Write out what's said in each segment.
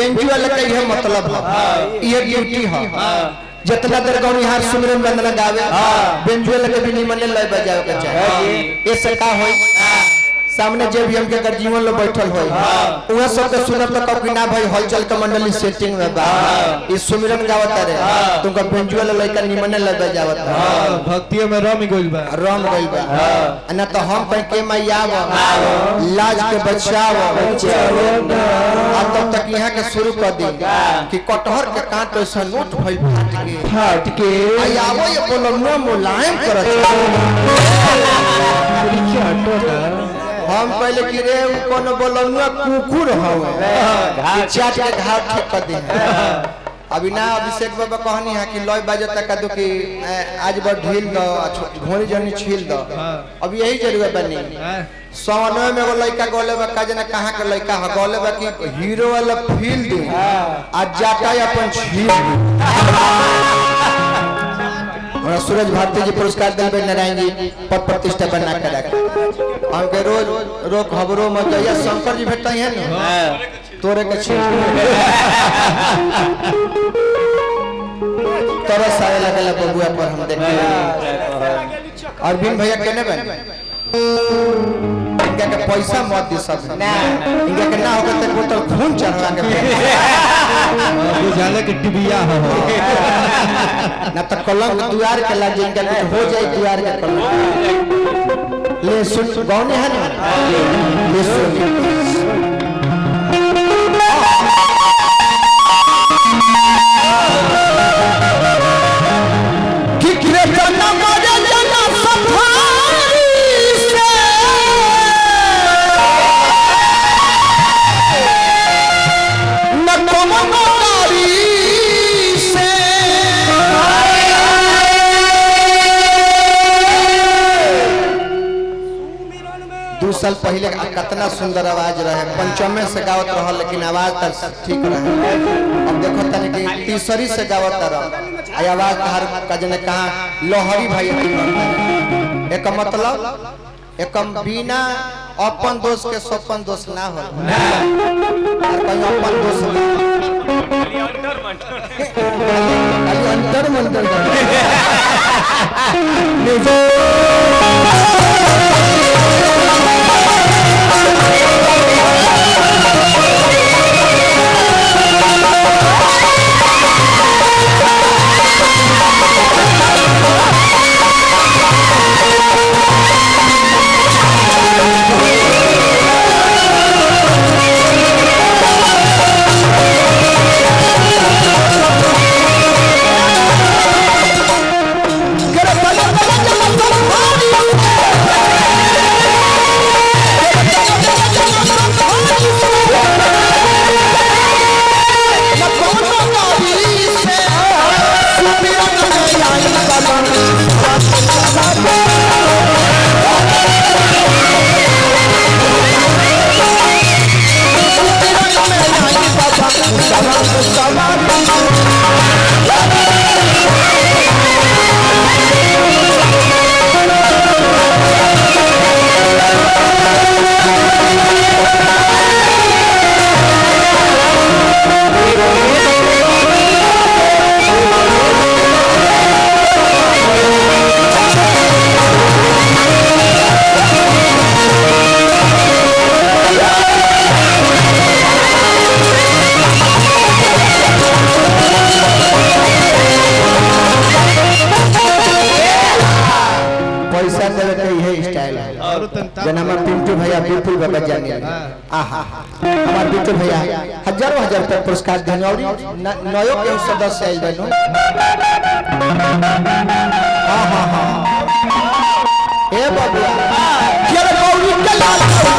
बेंजू वाले का यह मतलब है, ये ड्यूटी है। जितना देर गौरी हार सुमिरन वंदना गावे बेंजू वाले के भी निमन लय बजावे के चाहे। ऐसे का होई सामने जे भी हमके अगर जीवन लो बैठल होई उहा सब के सुनत तो कब ना भाई हलचल के मंडली सेटिंग में बा इस सुमिरन गावत रे तुमका बेंजू वाला लइका निमन लय बजावत भक्ति में रम गइल बा ना तो हम कहीं के मैया लाज के बचाव तब तक यहाँ के शुरू कर दी कि कटहर के कांट ऐसा नोट भइल फाट के आवो ये बोलनो मुलायम करत हम पहले कि रे कोनो बोलनुआ कुकुर हवे चाट के घाव ठीक कर दे। अभी ना अभिषेक बाबा कहनी है कि लय बाजे तक दो कि आज बड़ ढील दो घोड़ी जनी छील दो। अब यही जरूरत बनी सवनवे में वो लड़का गोले बा काजना कहां के लड़का है गोले बा कि हीरो वाला फील दे आज जाटा अपन छील सूरज भारती जी पुरस्कार दिलबे नारायण जी पद प्रतिष्ठा बना कर रखे हमके रोज रो खबरों में जया शंकर जी भेटता है ना तोरे के छे तरस आए लगला बबुआ पर हम देख अरविंद भैया केने बन इनका के पैसा मत दे सब ना इनका के ना होगा तो बोतल खून चढ़वा के बुझाले के टिबिया हो ना तो कलंक द्वार के लग इनका कुछ हो जाए द्वार के कलंक ले सुन गौने है ना ले सुन कि कृष्ण मरे जना सफारी से न कोनो नारी से 2 साल पहले कितना सुंदर आवाज रहे पंचमे से गावत रहा लेकिन आवाज तक ठीक रहे। अब देखो तने कि तीसरी से गावत रहा आवाज हर कजने कहा लोहरी भाई एक मतलब एकम बिना अपन दोस्त के सपन दोस्त ना हो कहीं अपन दोस्त अंतर मंतर बिल्कुल बाबा जाने आहा हमार बिट्टू भैया हजारों हजार रुपया पुरस्कार देने और नयो के सदस्य आइल बनो हां हां हां ए बाबा केर गौरी के लाल भला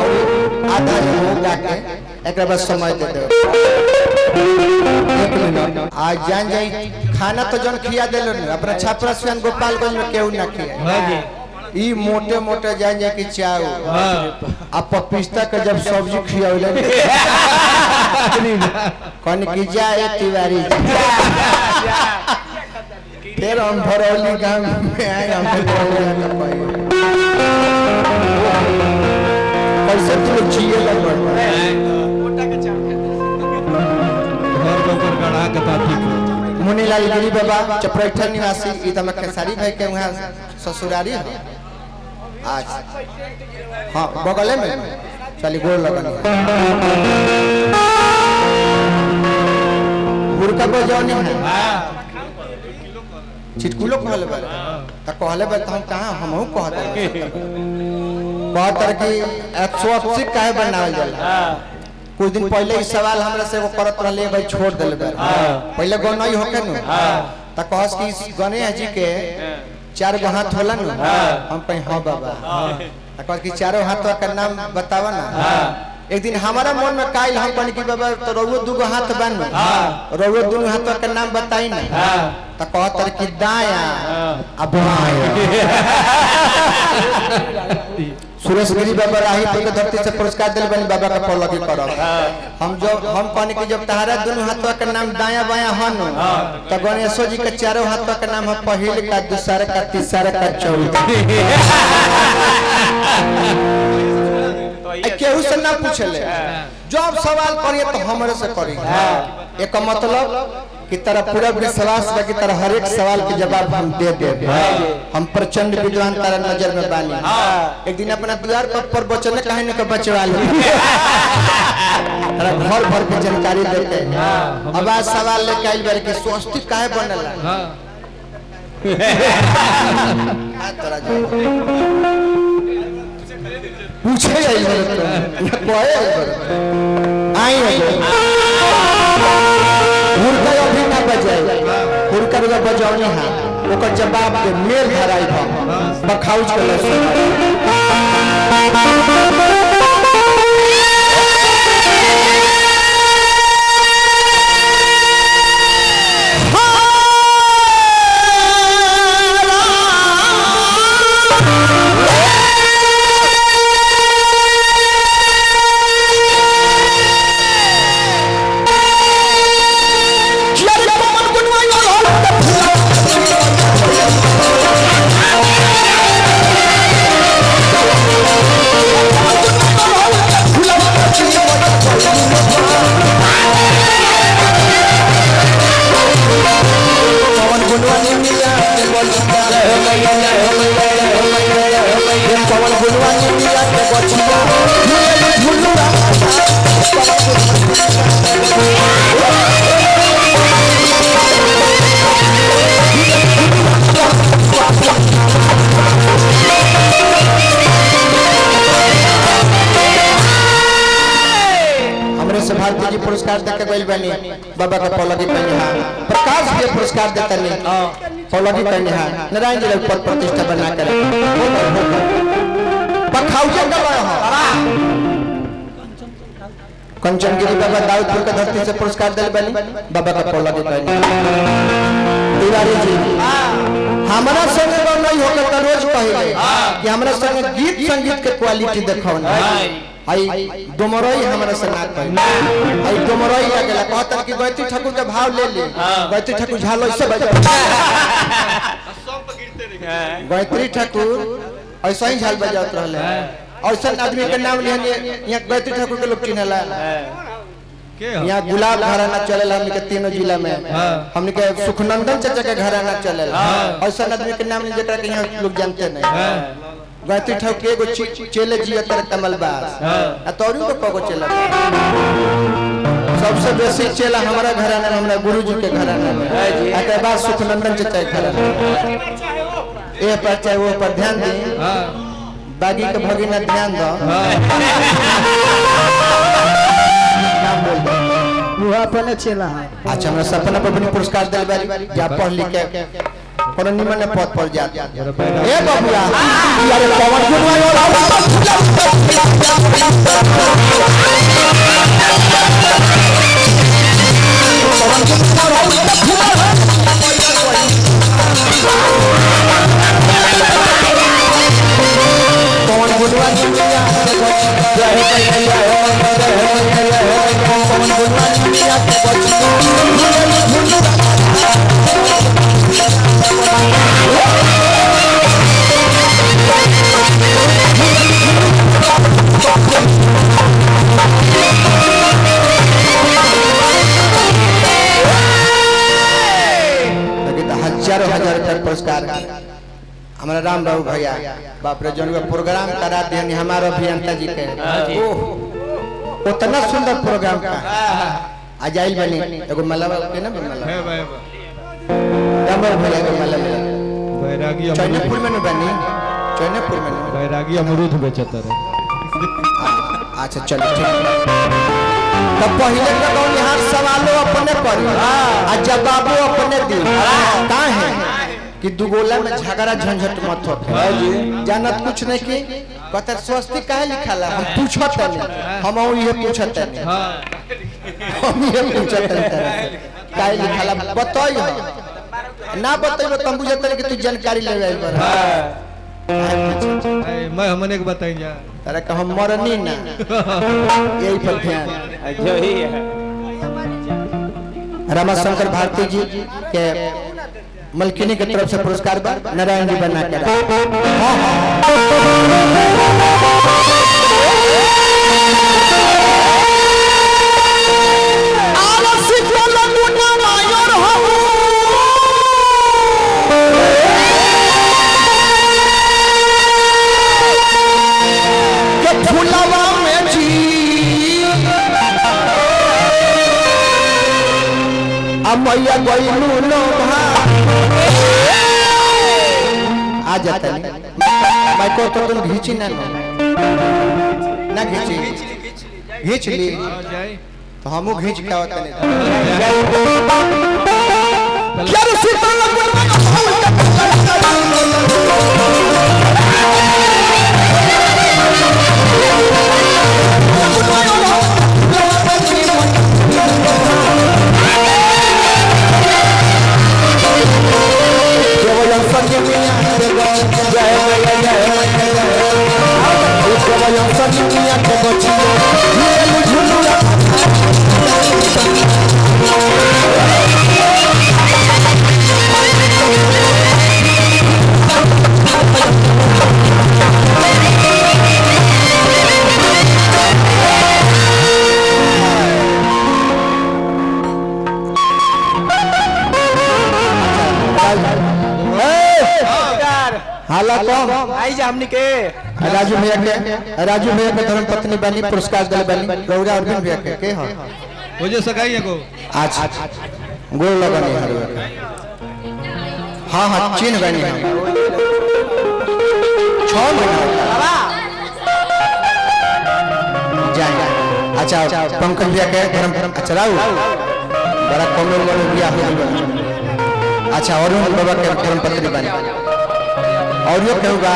और आधा हो जाके एक बाद समय दे दे। 1 मिनट आज जान जाई खाना तो जन खिया देलो न अपना छापरा से गोपालगंज में केहू ना खिया हां जी ई मोटे मोटे जान जा के चाव आ पपिस्ता के जब सब्जी खियावले कौन की जाए तिवारी फिर हम भरौली गांव में आए हम कैसे तू जिए लग मुनीलाल गिरी बाबा चपरैठा निवासी ई तम खेसारी भाई के वहां ससुरारी है आज हां बगल में चली गोल लगन मुर्गा बजौनी है चिटकुलो कहले बा त कहले बा हम कहां हमहु कहत कि 180 काहे बनावल जाला कुछ दिन पहले इस सवाल हमरा से वो करत रहले भाई छोड़ देले बा पहले गनई होके न त कहस कि गणेश जी के 4 गो हाथ होला न हम कहीं हां बाबा त कहस कि चारों हाथवा का नाम बतावा ना एक दिन हमारा मन में काइल हम कहनी कि बाबा तो रउआ 2 गो हाथ बन रउआ 2 हाथवा का नाम बताई ना त कहत कि दाया आ बाया सुरेश गिरी बाबा राही के धरती से पुरस्कार दिल बनी बाबा का पलगी करब हम कहनी कि जब तहारा दोनों हाथवा का नाम दाया बाया हन त गणेशो जी के चारों हाथवा का नाम है पहिल का दूसरा का तीसरा का चौथा केहू से ना पूछले जब सवाल करिए तो हमरे से करी एक मतलब कि तरह पूरा विश्वास बा कि तरह हर एक सवाल के जवाब हम दे दे हम प्रचंड विद्वान तारा नजर में बानी एक दिन अपना द्वार पर वचन कहे न के बचवा ले तारा घर भर के जानकारी देते अब आज सवाल लेके आइल बारे कि स्वस्तिक काहे बनला पूछे आई कोई आई मुर्गा अभी ना बजाए मुर्गा रुगा बजावनी हां ओकर जवाब के मेल धराई था बखाउज के लस भारती जी पुरस्कार देके गइल बानी बाबा का पलगी पहने प्रकाश भी पुरस्कार देता नहीं पलगी पहने नारायण जी ऊपर प्रतिष्ठा बना कर पखाउजा कर रहा कंचनगिरी बाबा दाऊदपुर के धरती से पुरस्कार दिल बानी बाबा का पलगी पहने तिवारी जी हमारा संग नहीं होकर तो रोज कहे कि हमारा संग गीत संगीत के क्वालिटी देखो आई डोमरई हमरा से ना कहि आई डोमरई लगला कहतन कि गायत्री ठाकुर के भाव ले ले गायत्री ठाकुर झालो से बजा सब पे गिरते रहे गायत्री ठाकुर ऐसा ही झाल बजावत रहले ऐसा आदमी के नाम लिहन यहां गायत्री ठाकुर के लोग चिन्हला के यहां गुलाब घराना चलेला हमनी के तीनों जिला में हमनी के सुखनंदन चाचा के घराना चलेला ऐसा आदमी के नाम जेकरा के यहां लोग जानते नहीं गायत्री ठाकुर के एगो चेले जिया तर कमलबास आ तोरी को कगो चेला सबसे बेसी चेला हमारा घराना हमरा गुरुजी के घराना में एके बाद सुखनंदन चाचा के घराना ए पर चाहे वो पर ध्यान दे बागी के भगिना ध्यान दो नाम बोल दो वो अपने चेला अच्छा हमरा सपना पर बनी पुरस्कार दिल बारी जा पढ़ लिख के कोनो निमन पद पर जा ए बबुआ यार पवन गुनवा पवन गुनवा हजारों हजार तक पुरस्कार हमारा राम बाबू भैया बाप रे जौन प्रोग्राम करा दिया हमारा अभियंता जी के उतना सुंदर प्रोग्राम का अजाइल बनी एगो मलबा के ना मलबा राम बाबू भैया के मलबा बैरागी चैनपुर में बनी चैनपुर में बैरागी अमरूद बेचत रहे। अच्छा चलो ठीक तब पहले का कौन यहाँ सवालों अपने पर आ जवाबों अपने दी का है कि दुगोला में झगड़ा झंझट मत हो जानत कुछ नहीं की कहते स्वस्ति काहे लिखल है हम पूछत नहीं हम ये पूछत नहीं हम ये पूछत नहीं काहे लिखल है बताइयो ना बताइयो तुम बुझत नहीं कि तू जानकारी ले आइल पर मैं हमने एक बताई जा अरे का हम मरनी ना यही पर ध्यान जो ही है रमाशंकर भारती जी के मलकिनी की तरफ से पुरस्कार बा नारायण जी बना के मैया गईलू लो आ जाता नहीं मैं को तो तुम घींची ना घींची घींच ली तो हमू घींच के आवत आई जा हमनी के राजू भैया के धर्म पत्नी बनी पुरस्कार दल बनी गौरा अरविंद भैया के हां हो जे सगाई को आज गोल लगनी हर हां हां चीन बनी है 6 महीना जाए अच्छा पंकज भैया के धर्म अच्छा राहु बड़ा कमल वाले भैया हो अच्छा अरुण बाबा के धर्म पत्नी बनी और यो कहूँगा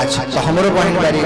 अच्छा तो हमारो बहन बारी